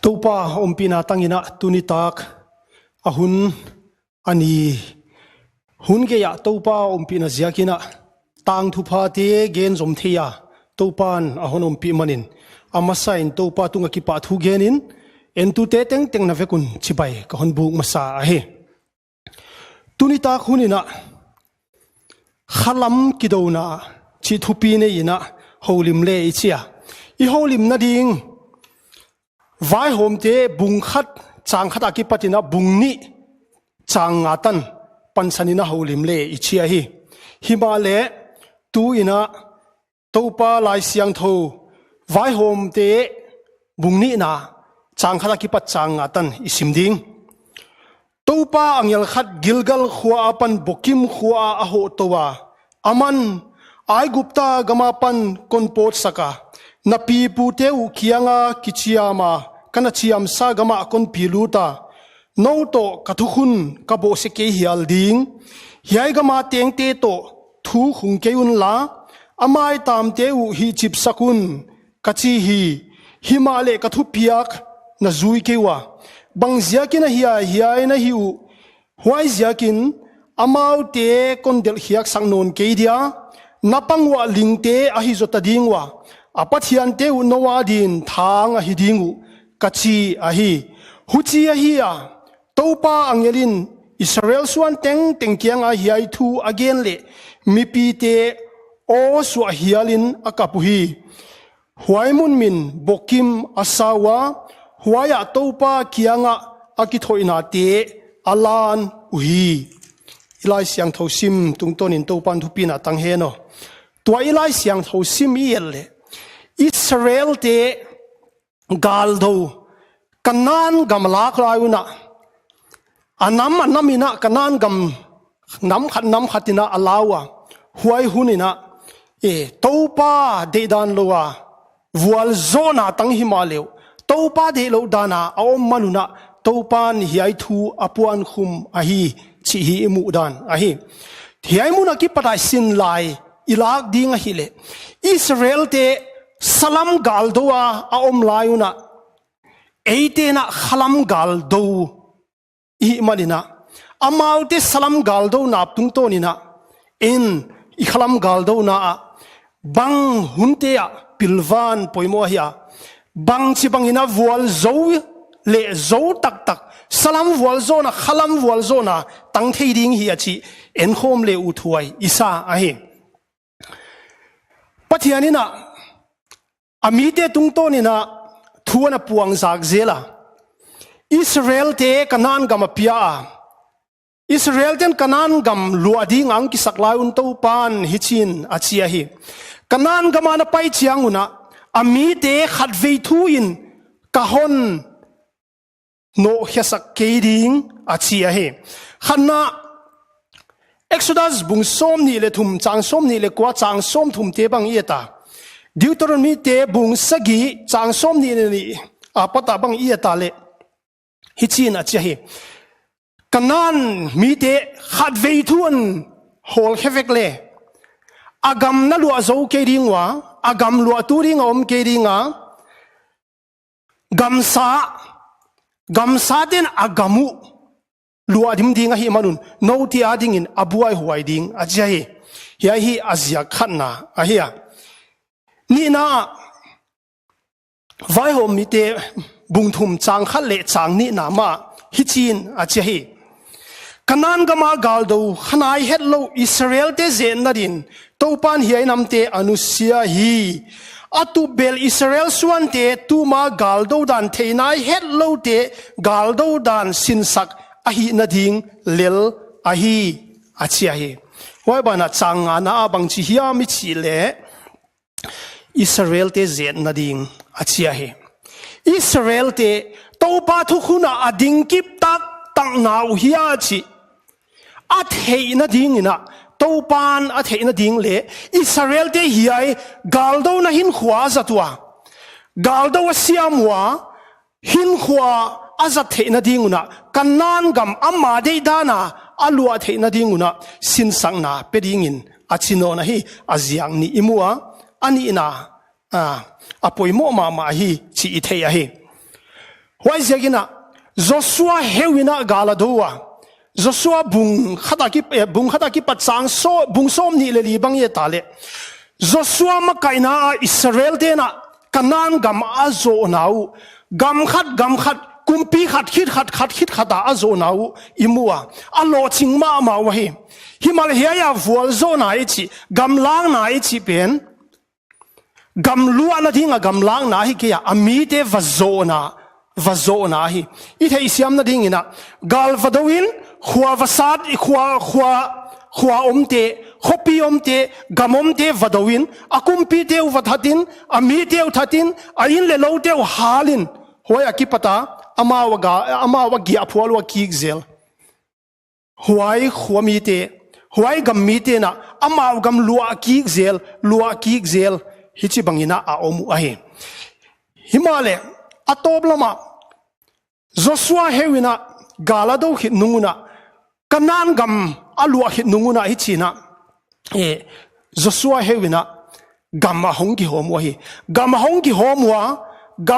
Tupa umpina tangina tunitak ahun ani hun ge ya tupa umpina ziakina tang thupa te gen zom theya tupan ahun umpi manin amasain tupa tunga ki pa thu genin entu te teng teng na vekun chibai ka hon buk masa ahe tunitak hunina khalam kidona chi thupi ne ina holim le ichia I holim na ding vai hom te bung khat chang khata ki patina bung ni chang ngatan pansanina holim le ichia hi himale tu ina topa lai siang tho vai hom te bung ni na chang khata ki pat chang ngatan isim ding topa angyal khat gilgal khwa pan bokim khwa a ho towa aman ai gupta gamapan konpot saka na pi pu te u kianga kichiama kana chiam sa gama kon piluta no to kathukhun ka bo se ke hial ding hiai gama teng te to thu khung ke un la amai tam te u hi chip sakun kachi hi himale kathu piak na zui ke wa bang ziakin hiai na hi u huai ziakin amau te kon del hiak sang non ke dia napangwa lingte a hi zota dingwa apathian te u nowa din thang a hi dingu kachi a hi huchi a hi a topa angelin Israel suan teng tengkiang a hiai thu again le mipi te o su a hialin akapuhi huaimun min bokim asawa huaya topa kianga akithoina te alan uhi ilai siang tho sim tungtonin topan thupina tangheno tua ilai siang tho sim yelle Israel te galdo kanan gamlak rauna anamina kanan gam nam khatina alawa huai hunina topa de dan lowa wal zona tang himaleu topa de lo dana aom manuna topan hiai thu apuan khum ahi chi hi mu dan ahi hiai muna ki patai sin lai ilak ding a hile Israel te salam galdoa aom layuna eitena khalam galdo I malina amaute salam galdo na tungtonina in I khalam galdo na bang huntea pilvan poimo hia bang chi bangina wal zo le zo tak tak salam wal zona khalam wal zona tang thei ding hi achi en khom le u thuai isa ahi pathianina amite tungtonina thuana puang zak zela Israel te kanan gam apia Israel ten kanan gam luading ang kisaklai un to pan hichin achia hi kanan gamana pai chianguna amite khatve thuin kahon no hesak keding achia hi khanna Exodus bung som ni le thum chang som ni le kwa chang som thum te bang ieta Deuteronomy te bung sagi chang som ni ni apata bang ieta le hichin achia hi kanan mi te khatve thuan hol hevek le agam na lu azo ke ringwa agam lu aturing om ke ringa gamsa den agamu lu adim dinga hi manun no ti ading in abuai huai ding achia hi hi azia khanna ahia ni na vai hom mi te bungthum chang khal le chang ni na ma hichin achia hi kanan gama galdo khanai hello Israel te zen nadin topan hi namte anusia hi atu bel Israel suan te tu ma galdo dan theinai hello te galdo dan sinsak ahi nading lel ahi achia hi wai bana changa na abang chi hiam mi chi le Israel te zen nading achia hi Israel te topa thukhuna ading kip tak tang nau hiya chi athei na ding ina topan athei na ding le Israel te hiai galdo na hin khwa zatwa galdo siamwa hin khwa azat thei na ding una kanan gam amma de dana alua thei na ding una sin sang na peding in achino na hi aziang ni imua ani na apoimo ma hi chi ithei a hi wai zegina Joshua hewina galadowa Joshua bung khata ki pachang so bung som ni le li bang ye tale Joshua ma kaina Israel te na kanan gam azo nau gam khat kumpi khat khit khata azo nau imua alo chingma ma wa hi himal ya vual zo na ichi gam lang na ichi pen gam lua na dinga gam lang na hi ke ya amite vazona hi I thei siam na ding ina gal vadowin khwa vasat khwa omte khopi omte gamomte vadowin akumpi te uvathatin ami te uthatin ain le lo te halin hoya ki pata amawa gi aphualwa ki zel huai khwami te huai gammi te na amaw gam lua ki zel hichi bangina a omu ahi himale atoblama Joshua hewina galado hit nunguna kanan gam alua hit nunguna hichina Joshua hewina gam hongi homwa gam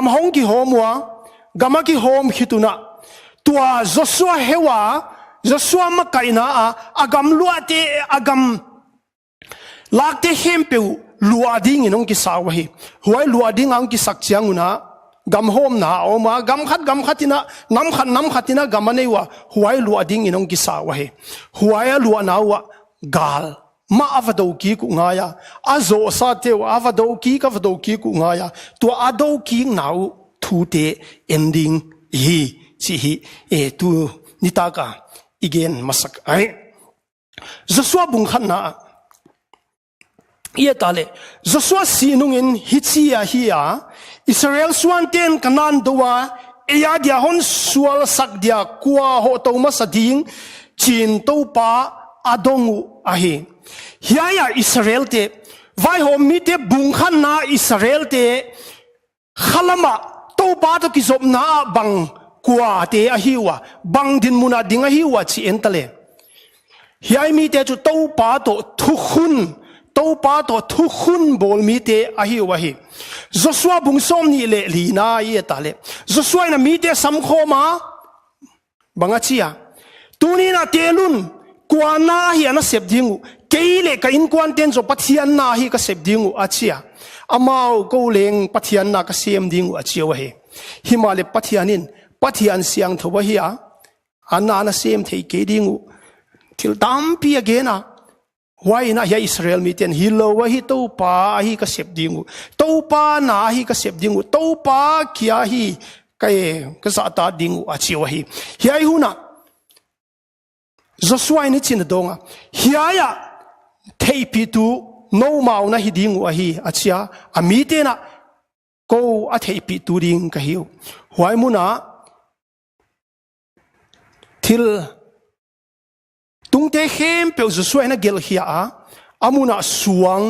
hongi homwa gamaki hom hituna tua Joshua hewa Joshua makaina agam luate agam lakte hempeu luading inong ki sawahi huai luading ang ki sakchianguna gam hom na oma gam khatina nam khatina gamanewa huai luading inong ki sawahi huai luanawa gal ma avado ki ku ngaya azo sa te avado ki ka vado ki ku ngaya to ado ki nau thute ending hi chi hi tu nitaka igen masak ai Joshua bung khanna ia tale Joshua sinungin hichia hiya Israel swanten kanan dowa eya dia hon sual sak dia kwa ho to masading chin to pa adongu ahi hiya Israel te vai ho mi te bung khanna Israel te khalama to pa to kizop na bang kwa te ahiwa bang din muna ding ahiwa chi entale hiya mi te chu to pa to thukhun bol mi te ahi wahi Joshua bung som ni le lina ye tale Joshua na mi te sam khoma bangachia tuni na telun kwana hi ana sepdingu keile ka in kwan ten zo pathian na hi ka sepdingu achia amao ko leng pathian na ka sem dingu achia wahi himale pathian siang thoba hi ana na sem thei ke dingu til dampi agena why na ya Israel miten hilo wa hi to pa hi ka sepdingu to pa na hi ka sepdingu to pa kia hi ka sa ta dingu achi wa hi hiai huna Joshua ni chin donga hiaya theipi tu no mau na hi dingu a hi achia amite na ko a theipi tu ding ka hiu why muna til tung te hem pe Joshua na gel hia amuna suang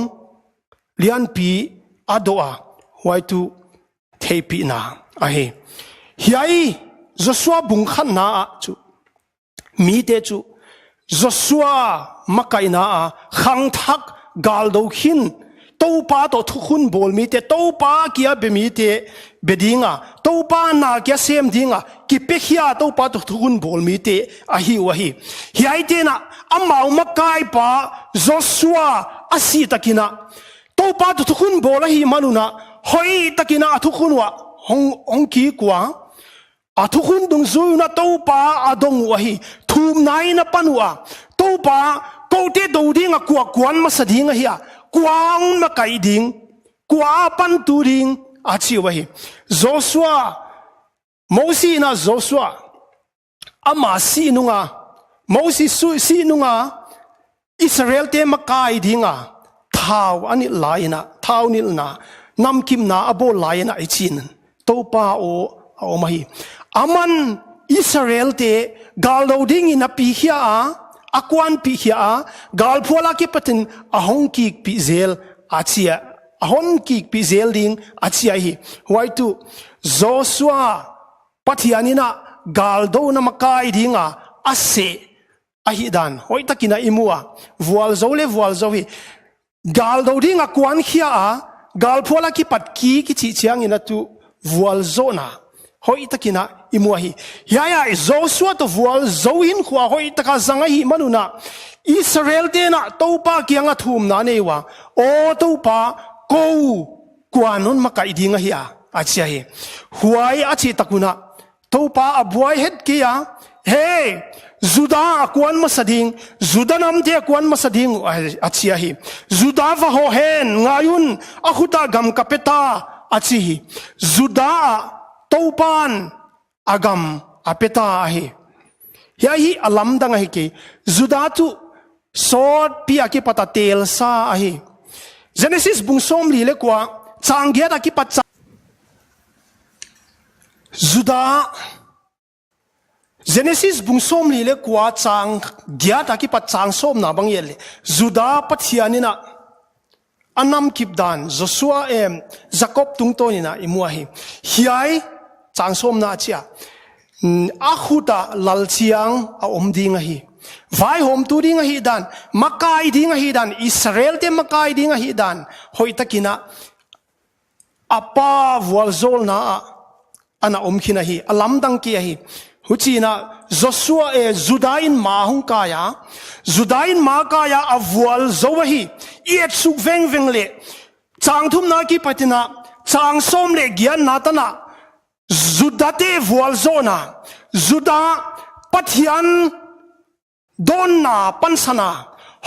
lian pi adoa why tu theipi na ahi hiai Joshua bung khan na chu mi te chu Joshua makai na khang thak gal do khin to pa to thukhun bol mi te to pa kia be mi te bedinga to pa na kia sem dinga ki pe khia to pa to thukhun bol mi te ahi wahi hiai te na amau makai pa Joshua asi takina to pa to thukhun bol hi manuna hoi takina thukhun wa hong ki kwa athukhun dung zuina to pa adong wahi thum nai na panwa to pa ko te do dinga kwa kwan masadinga hiya kwang makai ding kwa pan tu ding achi wahi Joshua Mosi na Joshua ama si nunga Mosi si nunga Israel te makai dinga thau ani laina thau nil na nam kim na abo laina ichin to pa o mahi aman Israel te galdo ding in a pi hia akwan pi hia gal phola ki patin ahong ki pi zel achia ahon ki pi zel ding achia hi why to Joshua pathianina galdo na makai dinga ase ahidan hoi takina imua vual zo hi galdo dinga kwan hia gal phola ki pat ki chi chiang ina tu vual zona hoi takina imuahi ya Joshua to vual zoin khwa hoi taka zanga hi manuna Israel te na topa kianga thum na newa o topa ko kwanun makai dinga hiya achia hi huai achi takuna topa abuai het kia hey Juda akwan masading Juda namte akwan masading achia hi Juda va ho hen ngayun akhuta gam kapeta achi hi Juda topan agam apeta hi ya hi alam dang hi ke Juda tu sot pi aki pata tel sa hi Genesis bung som li le kwa changia da ki pat Juda Genesis bung som li le kwa chang dia ta ki pat chang som na bang yel Juda pathianina anam kipdan Joshua Jacob tungtonina imuahi hiai chang som na chia akhuta lalchiang a omdinga hi vai hom tu dinga hi dan makai dinga hi dan Israel te makai dinga hi dan hoi takina apa walzol na ana omkhina hi alam dang ki hi huchina Joshua Judain mahung kaya Judain ma kaya avwal zowahi iet suk veng veng le changthum na ki patina chang som le gian natana Judate vual zona Juda pathian donna pansana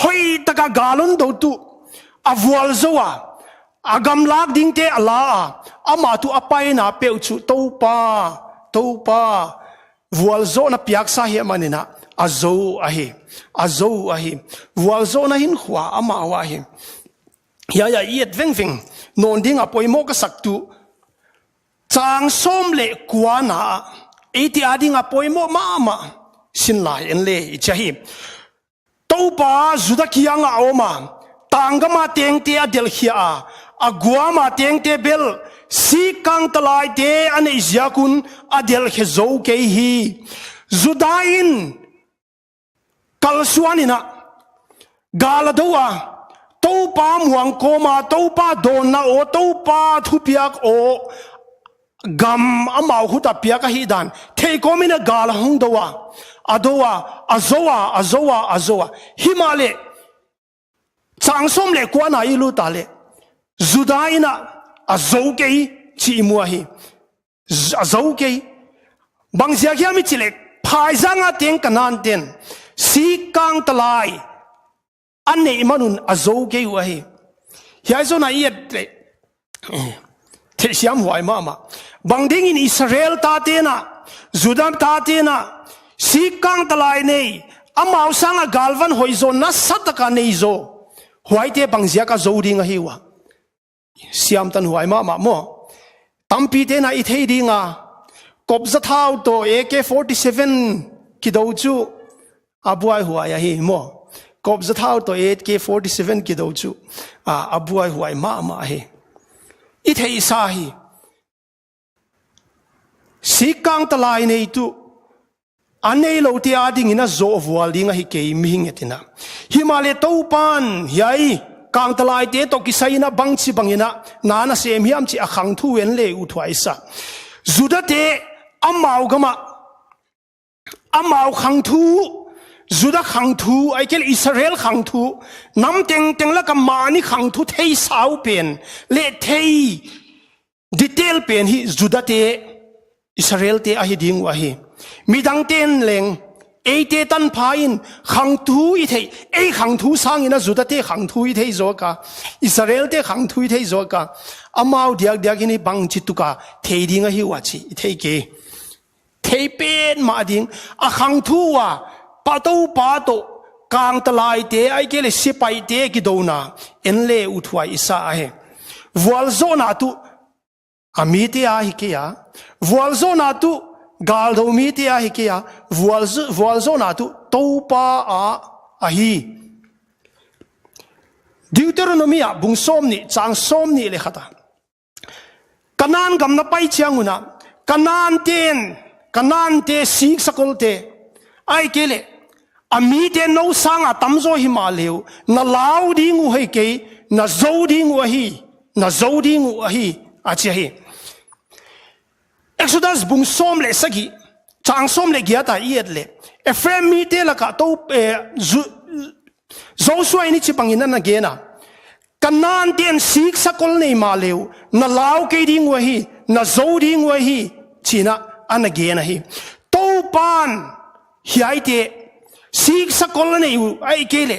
hoi taka galon do tu avwal zowa agam lak ding te ala ama tu apai na peuchu topa vual zona piak sa hi manina azo ahi vual zona hin khwa ama wa hi ya iet veng veng non ding apoi mo ka saktu chang som le kwana eti ading apoi mo mama sin lai en le chahi topa Juda kianga oma tangama tengte adel khia aguama tengte bel si kang talai te ane ziakun adel khezo ke hi Judain kalsuanina galadowa topa muang koma topa donna o topa thupiak o gam amau huta piaka hi dan thei komina gal hung dowa azowa himale changsom le kwana ilu tale Judaina azokei chi muahi azokei bangzia kya mi chile phaizanga teng kanan ten si kang talai anne imanun azokei wahi hiaizona iet le the siam huai mama bangding in Israel ta tena Juda ta tena si kang talai nei amau sanga galvan hoizon na sataka nei zo huai te bangzia ka zoding a hiwa siam tan huai mama mo tampi te na ithei dinga kopza thau to AK47 kidochu abuai huai hi mo kopza thau to AK47 kidochu abuai huai mama hi ithei sa hi sikang talai nei tu anei lo ti ading ina zo vual dinga hi ke mihing etina himale topan yai kang talai te to kisaina bangchi bangina nana sem hiam chi akhang thu wen le u thwai sa Juda te amau gama amau khang thu Juda khang thu aikel Israel khang thu nam teng la ka mani khang thu thei sau pen le thei detail pen hi Juda te Israel te ahi ding wa hi midang ten leng eite tan phain khang thu I thei khang thu sang ina Juda te khang thu I thei zo ka Israel te khang thu I thei zo ka amau diak ini bang chituka thei ding a hi wa chi I thei ke thei pen ma ding a khang thu wa pa to kang talai te ai ke le sipai te ki dona en le uthwai isa he vual zona tu amite a hi ke ya vual zona tu gal do mi te a hi ke ya vual zona tu topa a hi Deuteronomy bung som ni chang som ni le khata kanan gam na pai chianguna kanan te sik sakol te ai ke le ami te no sanga tamzo hi ma leu na lau ding u hei ke na zo ding u hi achi hi Exodus bung som le sagi chang som le gia ta iet le Ephraim mi te la ka to Joshua ni chi bangina na ge na Kanan ten sik sakol nei ma leu na lau ke ding wa hi na zo ding wa hi china an ge na hi to pan hiai te sik sakol nei ai ke le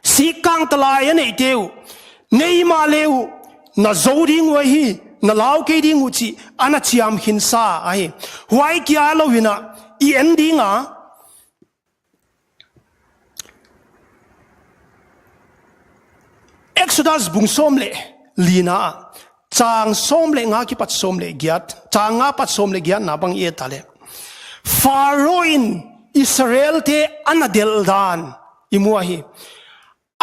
sik kang talai nei teu nei ma leu na zo ding wa hi na lau ke ding u chi ana chiam hin sa ai wai kya lo hina I ending a Exodus bung som le lina chang som le nga ki pat som le giat chang nga pat som le giat na bang ye tale Pharaoh in Israel te anadel dan imuahi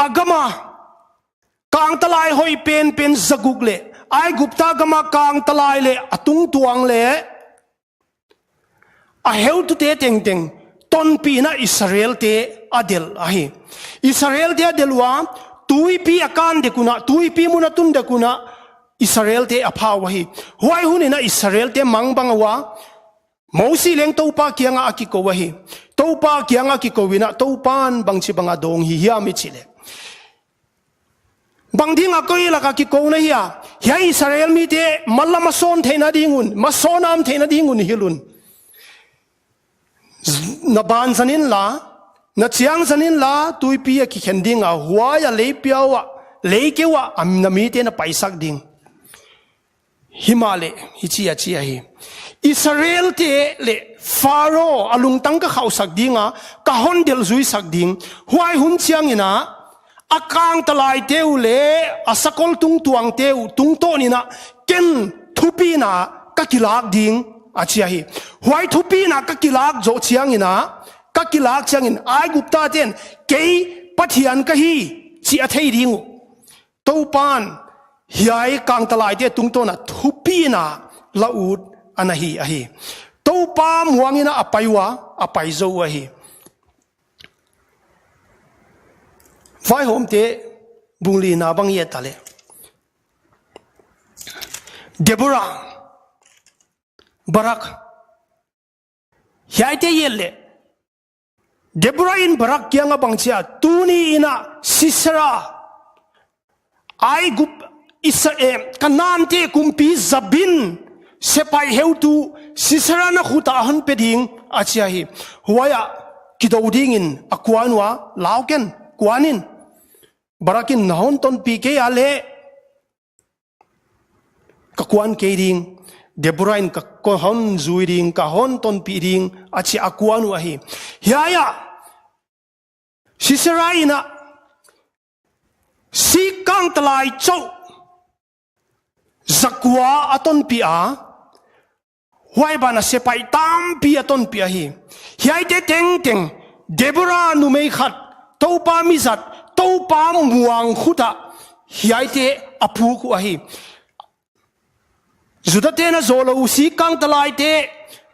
agama kang talai hoi pen zaguk le ai gupta gama kang talai le atung tuang le a heu tu te teng ton pi na Israel te adel ahi Israel te adelwa tui pi akan de kuna tui pi muna tun de kuna Israel te aphaw hi huai hunina Israel te mangbang wa mosi leng to pa kianga akiko wa hi to pa kianga ki ko wina to pan bangchi banga dong hi hiami chile bangdinga ko ila ka ki ko na hiya ya Israel mi te malama son theina dingun masonam theina dingun hilun na ban sanin la na chiang sanin la tuipi ki khending a huaya leipiawa leikewa amna mi te na paisak ding himale hichia chia hi Israel te le Pharaoh alung tang ka khau sak dinga ka hondel zui sak ding huai hun chiang ina akang talai teu le asakol tung tuang teu tung to ni na ken thupi na ka kilak ding achia hi huai thupi na ka kilak zo chiang ina ka kilak chiang in ai gupta ten kei pathian ka hi chi a thei ringu to pan hiai kang talai te tung to na thupi na laut anahi ahi to pa muangina apaiwa apai zo ahi vai hom te bungli na bang ye tale Deborah Barak hiai te yelle Deborah in Barak kyanga bangchia tuni ina Sisera ai gup isa kanan te kumpi zabin sepai heutu Sisera na khuta han peding achia hi huaya kidoding in akwanwa lauken kwanin Barakin nahon ton pike ale kakwan ke ding Deborah in ka hon zuiring ka hon ton piring achi akwanu ahi hiaya Sisera ina sikang talai chau zakwa aton pia huai bana sepai tam pi aton pia hi hiai te teng Deborah nu mei khat to pa mi zat to pa muang khuta hiai te aphu ku ahi zudate na zolo usi kang talai te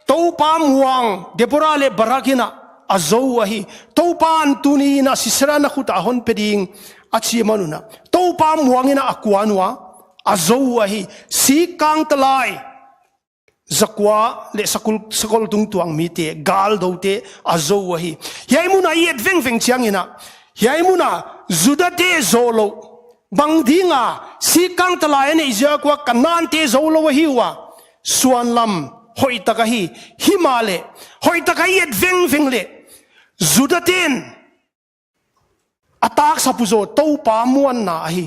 to pa muang Deborah le Barakina azo ahi to pan tuni na Sisera na khuta hon peding achi manuna to pa muangina akwanwa azo ahi si kang talai zakwa le sakol tung tuang mi te gal do te azo ahi yai muna yet veng chiangina yai muna zudate zolo bangdinga si kang talai ne izya kwa kanan te zolo wa hiwa suan lam hoi takahi himale hoi takahi yet veng le zudaten atak sapuzo to pa muan na hi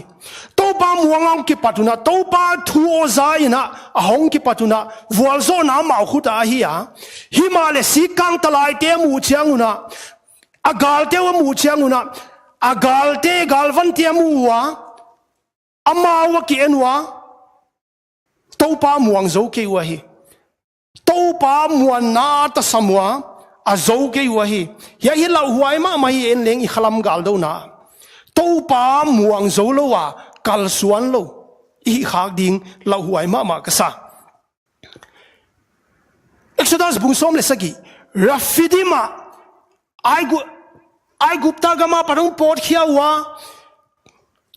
to pa muang ki patuna to pa thuo zaina ahong ki patuna walzo na ma khuta hi ya himale sikang talai te mu chianguna agal te wa mu chianguna agal te galvan te mu wa amawa ki enwa to pa muang zo ke wa hi to pa muan na ta samwa azo ke wa hi ya hi lau huai ma mai en leng I khalam gal do na to pa muang zo lo wa kal suan lo I khak ding lau huai ma ka sa Exodus bung som le sagi Rafidima ai gupta gama parung pot khia wa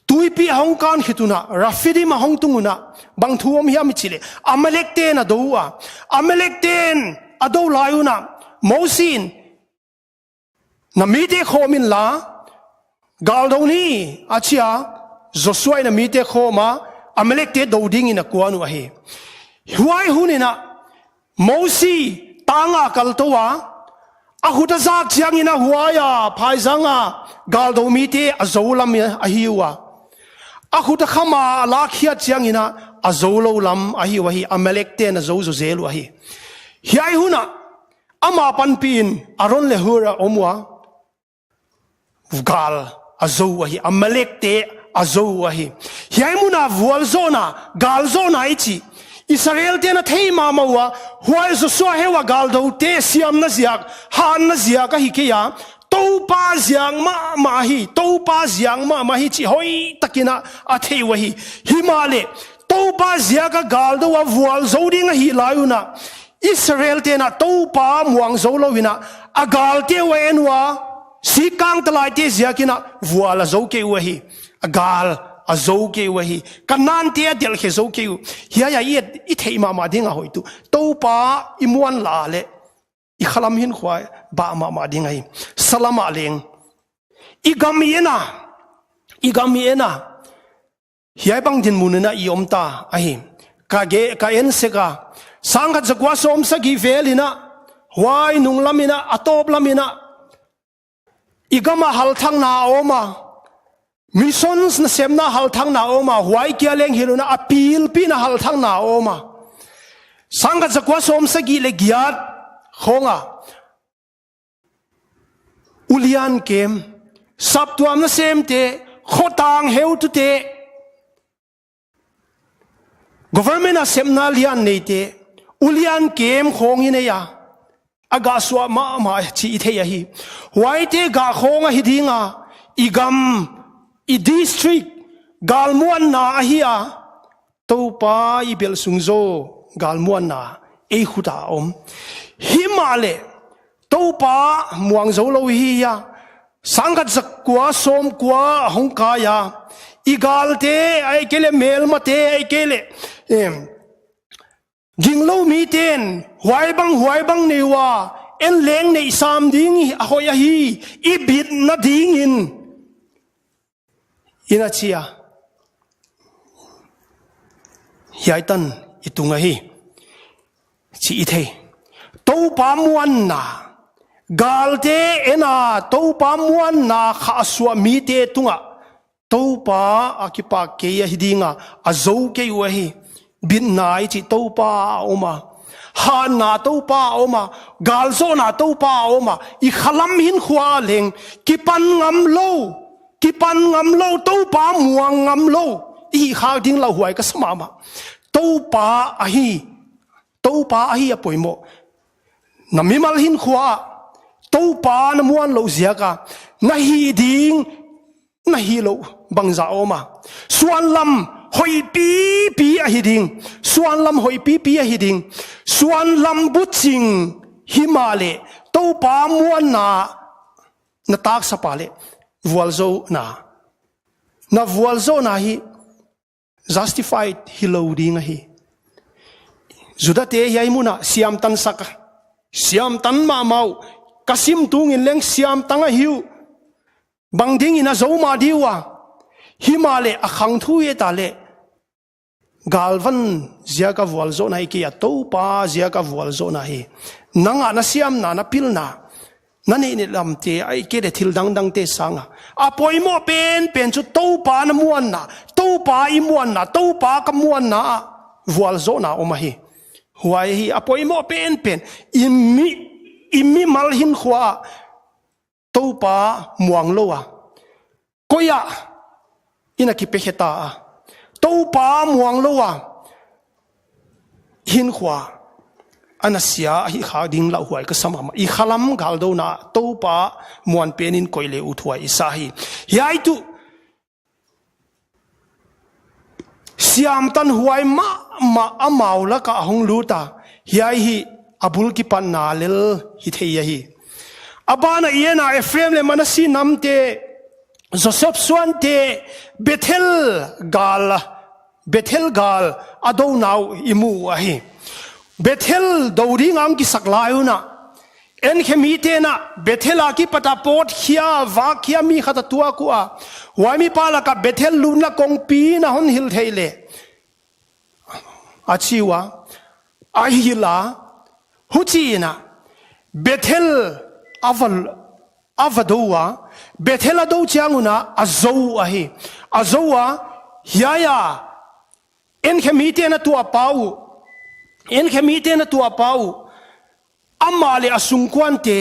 tuipi hong kan hituna Rafidima hong tunguna bang thuom hiam chile Amalek te na dowa Amalek ten ado layuna Mosin na mite khomin la galdo ni achia Joshua na mite khoma Amalek te doding ina kuanu ahi huai hunina Mosi tanga kaltowa ahuta zak chiang ina huaya phaizanga galdo mite azolam ahiwa ahuta khama lakhia chiang ina azolo lam ahiwa hi Amalek te na zozo zelu ahi hiai huna ama panpin aron le hura omwa gal azowahi Amalek te azowahi hiai muna vual zona gal zona ichi Israel te na thei mamawa huai Joshua hewa galdo te siam na ziak han na ziak hi ke ya to pa ziang ma hi to pa ziang ma hi chi hoi takina a thei wahi himale to pa ziak galdo wa vual zoding hi layuna Israel te na to pa muang zolo wina agal te wenwa sikang talai te ziakina vuala zo ke wahi agal azo ke wahi kanan te del ke zo ke hiya ya i thei ma dinga hoitu to pa imuan la le i khalam hin khwai ba ma dinga hi salam aleng igamiena hiya bang din munena i omta ahi ka en seka sanghat zakwa som sagi velina huai nung lamina atop lamina igama hal thang na oma missions na semna hal thang na oma huai kia leng hiluna appeal pina hal thang na oma sanghat zakwa som sagi le giat khonga ulian kem saptuam na semte khotang heu tu te government a semna lian neite ulian kem khongine ya aga swa ma chi the ya hi waite ga khonga hidinga igam I district galmuan na ahia topa ibel sungzo galmuan na e khuda om himale topa muang zo lo hi ya sangat zakwa som kwa hongkaya igalte ai kele mel mate ai kele jinglo mi ten huai bang newa en leng nei sam ding ahoya hi ibit na ding in inachia yaitan itunga hi chi ithei to pamuan na galte ena to pamuan na khaswa mi te tunga to pa akipa ke hidinga azo ke wahi bin nai chi to pa oma han na to pa oma galzo na to pa oma I khalam hin khwa leng kipan ngam lo to pa muang ngam lo I kha ding la huai ka samama to pa ahi apoimo na mimal hin khwa to pa na muan lo ziaka na hi ding na hi lo bangza oma suan lam hoi pi a hiding suan lam hoi pi a hiding suan lam buching himale to pa muan na tak sapale vualzo na vualzo na hi justified hi loading hi zudate yai muna siam tan saka siam tan ma mau kasim tung in leng siam tanga hiu bangding ina zo ma diwa himale akhang thu ye tale galvan ziaka vualzo na ki ya to pa ziaka vualzo na hi nanga na siam na pil na nani ni lam te ai ke de thil dang te sanga apoimo pen chu to pa na muan na to pa I muan na to pa ka muan na vualzo na omahi huai hi apoimo pen imi mal hin khwa to pa muang loa koya ina ki peheta to pa muang loa hin khwa anasia hi kha ding la huai ka samama I khalam galdo na to pa muan penin koile uthwa isahi yai tu siam tan huai ma amaula ka hong luta yai hi abul ki pan na lel hi theya hi abana yena Ephraim le manasi namte Joseph swante Bethel gal ado now imu ahi Bethel dori ngam ki saklayu na en khemite na Bethela ki patapot khia va khia mi khata tua ku a wami pala ka Bethel lun la kong pi na hon hil theile achiwa ahila huchi na Bethel avadowa Bethel ado changuna azou ahi azowa hiaya en khemite na tua pau en khemite na tua pau amale asungkwante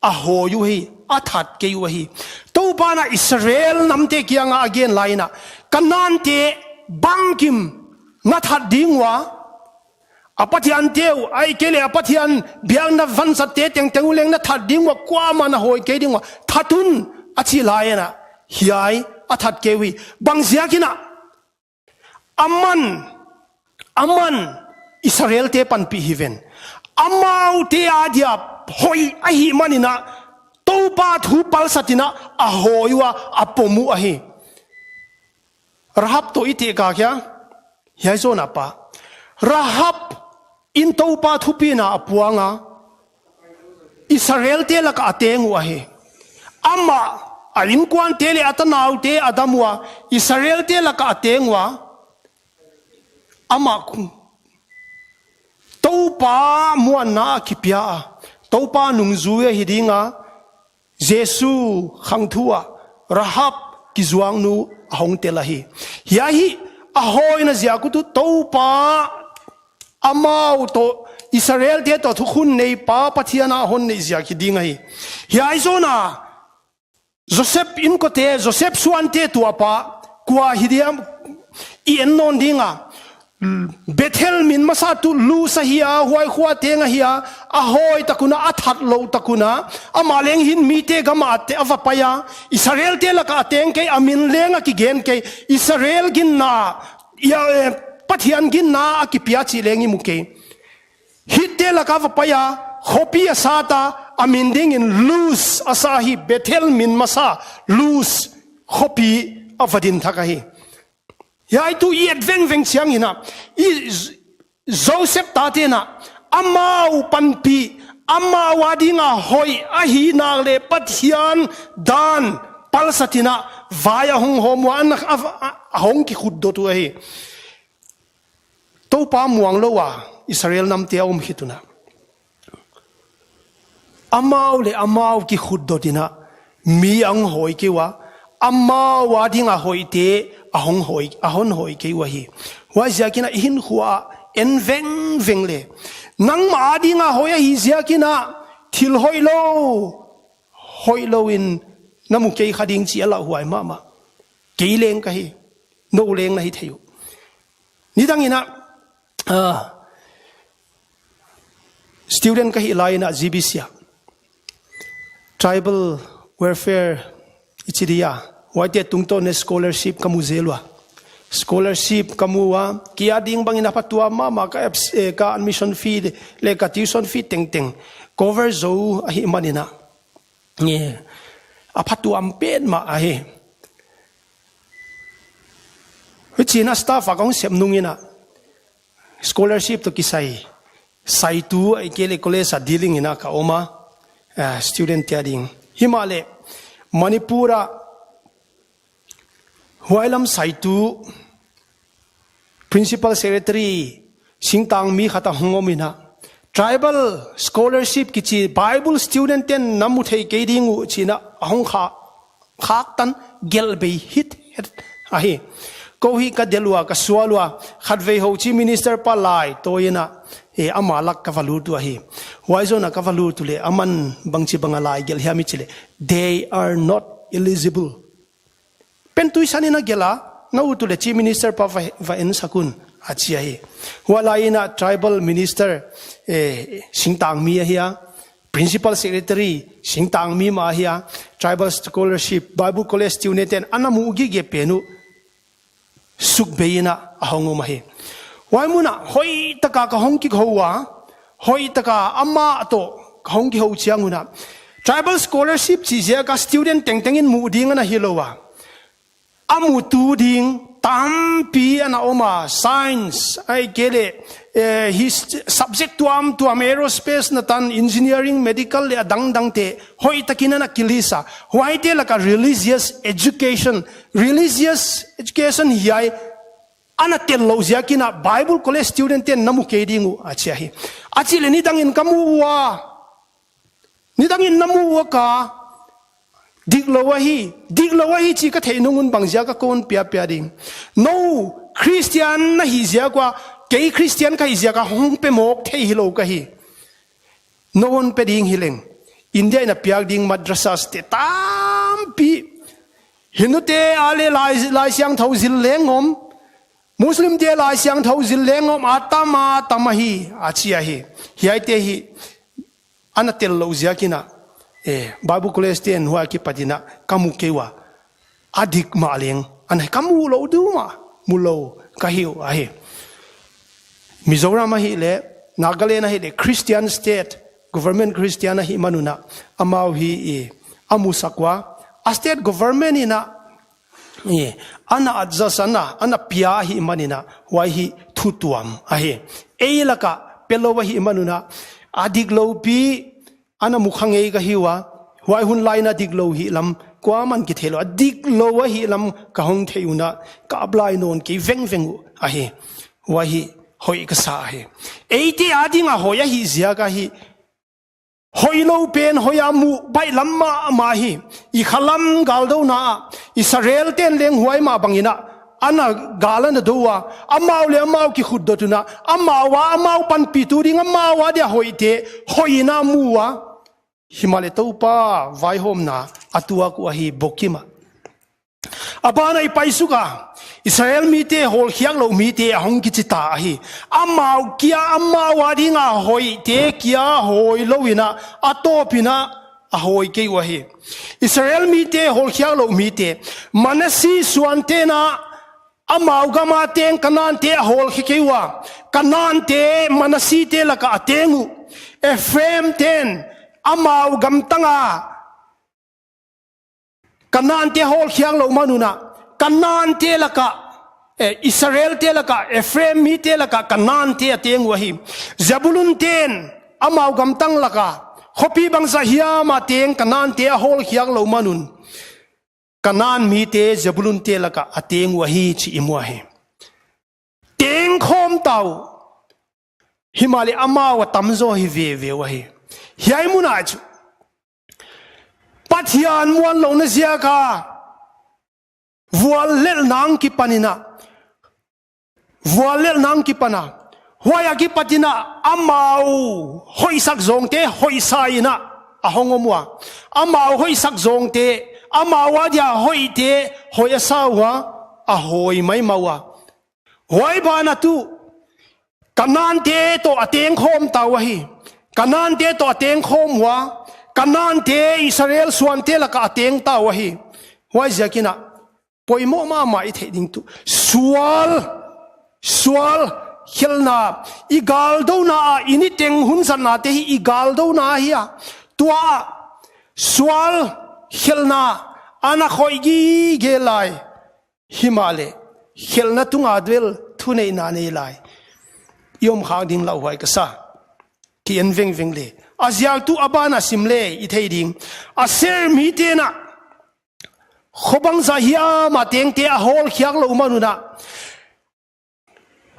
ahoyu hi athat ke yu hi to bana Israel namte kianga again laina kanante bangkim nathat dingwa apathian teu ai kele apathian biang na vansa te teng tenguleng na that dingwa kwa mana hoi ke dingwa thatun achi laina hiai athat ke wi bangzia kina aman Israel te pan pi hiven amau te adia hoi ahi manina topa thu pal satina ahoywa apomu ahi rahab to ite ka kya yaizona pa rahab in topa thu pina apuanga Israel te laka atengu ahi ama alim kwan tele atanau te adamwa Israel te laka atengwa ama topa muana kipia topa nungzue hidinga Jesu khangthua rahab kizuang nu ahong telahi yahi ahoy na ziakutu topa amau to Israel te to thukun nei pa pathiana hon nei ziaki dinga hi yai zona Joseph inkote Joseph suante tuapa kwa hidiam I ennon dinga Bethel min masatu lu sahia huai khwa tenga hia ahoy takuna athat lo takuna amaleng hin mite gama ate avapaya Israel te laka teng ke amin lenga ki gen ke Israel gin na ya pathian gin na akipia chi lengi muke hitte laka vapaya khopi asata amin ding in lose asahi Bethel min masa lose khopi avadin thakahi yai tu yet veng chiang ina Joseph tatena amau panpi amma wadinga hoi ahi na le pathian dan palsatina vaya hong homwan hong ki khuddo tu ahi to pa muang lowa Israel nam te om hituna amau ki khuddo tina mi ang hoi ki wa amma wadinga hoi te ahon hoi ke wahi wa zakina hin huwa en veng le nang ma dinga hoya hi zakina thil hoilo in namu ke khading chi ala huai mama ke leng ka hi no leng na hi theyu ni dangina student ka hi laina GBC tribal welfare ichiria waite tungto ne scholarship kamu zelwa scholarship kamu wa kia ding bangina patua mama ka ka admission fee le ka tuition fee teng cover zo ahi manina nge apatu ampen ma ahi china staff akong semnungina scholarship to kisai sai tu ikele college a dealing ina ka oma student tiading himale manipura Huailam saitu principal secretary singtang mi khata hongomina tribal scholarship kichi Bible student ten namu thei ke dingu china ahong khak tan gelbe hit ahi ko hi ka delwa ka swalwa khatve ho chi minister palai toina e amalak ka valur tu ahi waizona ka valur tu le aman bangchi bangalai gel hiami chile they are not eligible pentui sanina gela na utule chief minister pa va en sakun achia hi walaina tribal minister singtang mi hiya principal secretary singtang mi ma hiya tribal scholarship Bible college student anamu gi ge penu sukbeina ahongu mahi waimuna hoi taka ka hongki khowa hoi taka amma to hongki ho chianguna tribal scholarship chi je ka student tengtengin mu ding na hilowa amu tu ding tam pi ana oma science ai kele his subject to aerospace na tan engineering medical le dang te hoi takina na kilisa why te la ka religious education hiai ana tel lo zia kina bible college student ten namu ke dingu achi hi achi le ni dang in namu wa ka diglowahi chi ka theinungun bangja ka kon pia ding no Christian na hi zia kwa ke Christian ka hi zia ka hong pe mok thei hi lo ka hi no one pe ding hileng India na piak ding madrasas te tam pi hinute ale lai siang thau zil lengom Muslim te lai siang thau zil lengom atama tamahi achia hi hiai te hi anatel lo zia kina Bible college ten hua ki patina kamu kewa adik maleng an kamu lo du ma mulo kahiu ahe Mizoram hi le Nagaland hi le Christian state government Christian hi manuna amau hi amusakwa a state government ina ana adjasana ana pia hi manina wai hi thutuam ahe eilaka pelowa hi manuna adik lo pi ana mukhangei ka hiwa wai hun laina diglo hi lam kwa man ki thelo diglo wa hi lam ka hong theuna ka ablai non ki veng ahe wa hi hoi ka sa he eiti adinga hoya hi zia ka hi hoilo pen hoyamu bai lamma ma hi I khalam galdo na Israel ten leng huai ma bangina ana galan dowa amau le amau ki khud dotuna amau pan pituring amawa dia hoite hoina muwa Himale topa vai hom na atua ku ahi bokima abana ipaisuka Israel mite hol khiang lo mite hong ki chita ahi amau kia amawa dinga hoi te kia hoi loina atopina ahoi ke wahi Israel mite hol khiang lo mite manasi suantena amau gama teng kanan te hol khikewa kanan te manasi te laka atengu Ephraim ten amau gamtanga kanan te hol khiang lo manuna kanan te laka Israel te laka Ephraim mi te laka kanan te ateng wahi Zabulun ten amau gamtang laka khopi bangsa hiama teng kanan te hol khiang lo manun kanan mi te Zabulun te laka ateng wahi chi imwahi teng khom tau himali amawa tamzo hi ve wahi hiai munaj pathian muan lo na zia ka vual lel nang ki pana hoya ki patina amau hoi sak zong te hoi saina ahongomwa amau hoi sak zong te amawa dia hoi te hoi asawa ahoi mai mawa hoi bana tu kanan te to ateng khom tawahi kanan te to ateng khom wa kanan te Israel suan te laka ateng ta wahi wai zakina poimo ma I theding tu sual hilna igal do na ini teng hun san na te hi igal do na hiya tua sual hilna ana khoi gi gelai himale hilna tunga dwel thune na nei lai yom khang ding lau wai ka sa kian veng le azial tu abana simle I theiding aser mi te na khobang za hiya ma teng te a hol khiak lo manuna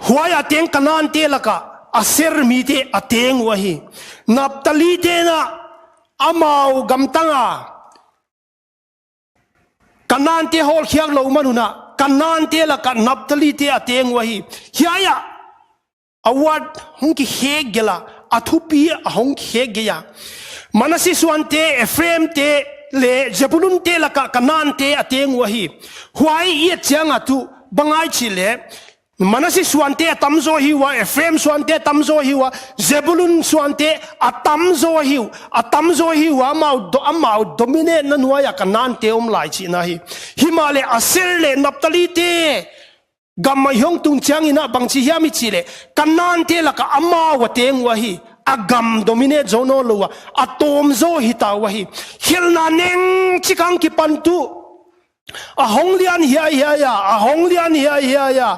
huaya teng kanan te laka aser mi te ateng wahi naptali te na amau gamtanga kanan te hol khiak lo manuna kanan te laka naptali te ateng wahi hiya award hongki hegela athupi ahong hegeya manasi suante Ephraim te le Zebulun te laka kanan te ateng wahi huai ye changa tu bangai chile manasi suante tamzo hi wa Ephraim suante tamzo hi wa Zebulun suante atamzo hi wa amau domine nanwa ya kanan te lai chi na hi himale aser le naptali te gamma hyong tung chang ina bangchi hiami chile kanan te laka amma wa teng wahi agam dominate zono lowa atom zo hita wahi hilna neng chikang ki pantu a hong lian hiya ya a hong lian hiya ya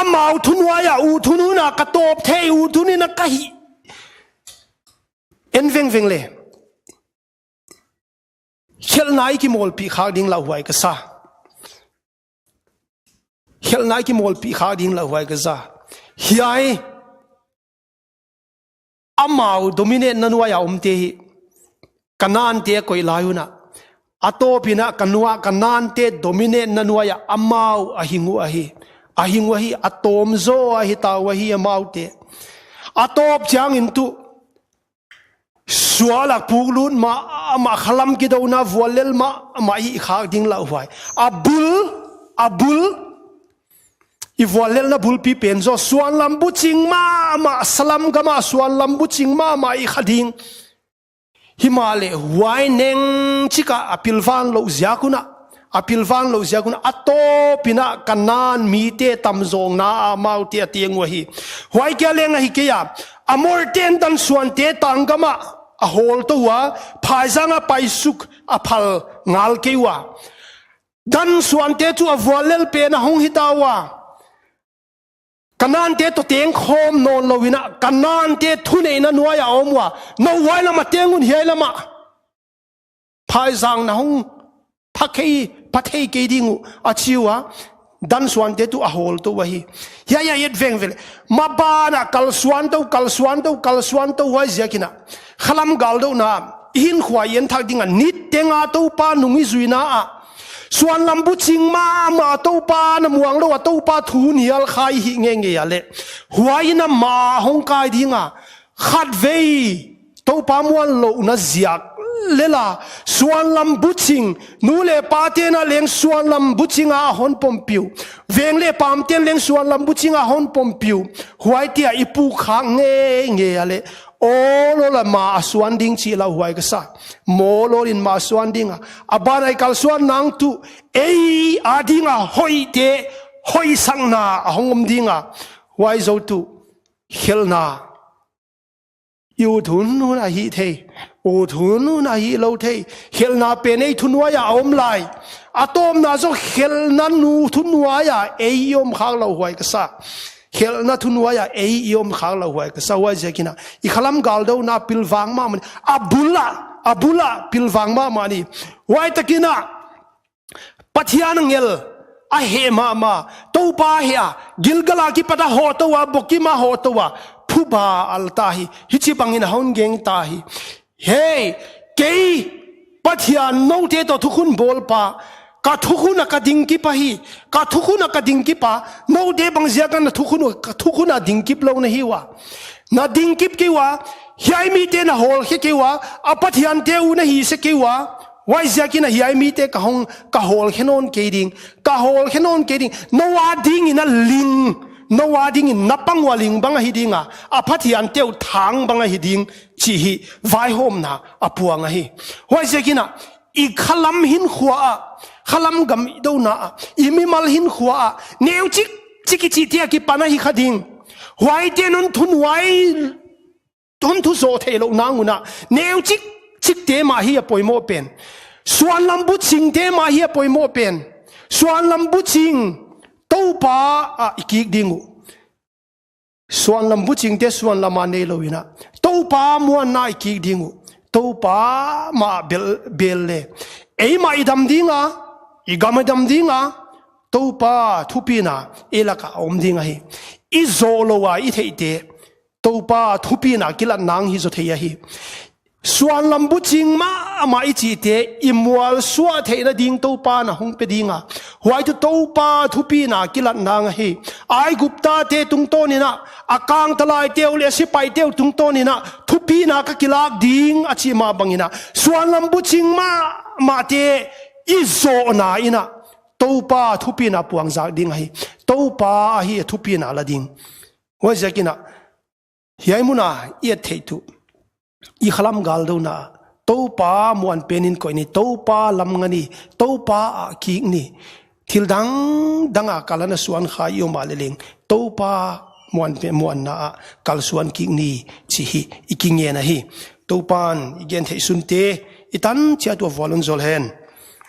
a mau thunwa ya u thunu na ka top the u thuni na ka hi en veng le khel nai ki mol pi khak ding la huai ka sa khel nai ki mol pi khak ding la huai ka sa hiai amau dominate nanwa ya umte hi kanan te koi layuna atopina kanwa kanan te dominate nanwa ya amau ahingu ahi atom zo ahi tawahi amau te atop chang into sualak puglun ma khalam ki do na volel ma hi khak ding la huai abul i volel na bul pi pen zo suan lambu ching ma salam gama suan lambu ching ma i khading himale huai neng chika apilvan lo ziakuna atopina kanan mi te tamzong na mau te tiang wa hi huai kya lenga hi ke ya amor ten dan suan te tangama a hol to wa phaizanga paisuk aphal ngal ke wa dan suan te chu a volel pe na hong hitawa kanan te to teng khom non lowina kanan te thune na nuaya omwa no wai lama tengun hiai lama phaizang na hong pathei ke dingu achiwa dan suan te tu a hol to wa hi ya yet veng vel mabana kal suan to wa ziakina khalam gal do na hin khwa yen thak dinga nit tenga to pa nungi zuina a suan lambu ching ma to pa na muang lo to pa thu nial khai hi nge ya le huaina ma hong kai dinga khat vei to pa muan lo na ziak lela suan lambu ching nu le pa te na leng suan lambu ching a hon pompiu veng le pam ten leng suan lambu ching a hon pompiu huai tia ipu khang nge ya le olo la ma suan ding chi la huai ka sa mo lo in ma suan ding abanai kal suan nang tu ei adinga hoi te hoi sang na hongom dinga wai zo tu khel na yu thun nu na hi the o thun nu na hi lo the khel na pe nei thun wa ya om lai atom na zo khel na nu thun wa ya ei yom khang lo huai ka sa khel na thun wa ya ei yom khang lo huai ka sa wa jakina I khalam gal do na pilwang ma man abula pilwang ma mani wai takina pathian ngel a he ma to pa he gilgala ki pata ho to wa bokima ho to wa phuba altahi hichi bangin haun geng tahi hey kei pathian no te to thukun bol pa ka thukuna ka dingki pa hi ka thukuna ka dingki pa no de bang zia kan thukuna dingki lo na hi wa na dingki ki wa hiai mi te na hol he ki wa apathian te u na hi se ki wa wai zia ki na hiai mi te ka hol henon ke ding no wa ding in a ling no wa ding in napang wa ling bang hi dinga apathian te thang bang hi ding chi hi vai hom na apuang hi wai zia ki na I khalam hin khwa khalam gam do na imi mal hin khwa neu chiki chi tia ki pana hi khading wai te nun thun wai tun thu so thelo nanguna neu chik te ma hi poimo pen suan lambu ching te ma hi poimo pen suan lambu ching to pa ikik dingu suan lambu ching te suan lama nei loina to pa muan na ikik dingu to pa ma bel le ei ma idam dinga igam idam dinga to pa thupina elaka om dinga hi izolo wa I theite to pa thupina kilat nang hi zo theya hi suan lambu ching ma ichi te imwal suwa theina ding to pa na hong pe dinga huai to pa thupina kilat nang hi ai gupta te tung to ni na akang talai te ule si pai te tung to ni na thupina ka kilak ding achi ma bangina suan lambu ching ma te izo na ina to pa thupina puang za ding hi to pa hi thupina la ding wa zakina hiai muna ye theitu I khalam gal do na to pa muan penin ko ni to pa lam ngani to pa ki ni thil danga kalana suan kha yo maleling to pa muan pe muan na kal suan ki ni chi hi ikinge na hi to pan igen thei sunte itan chia to volun zol hen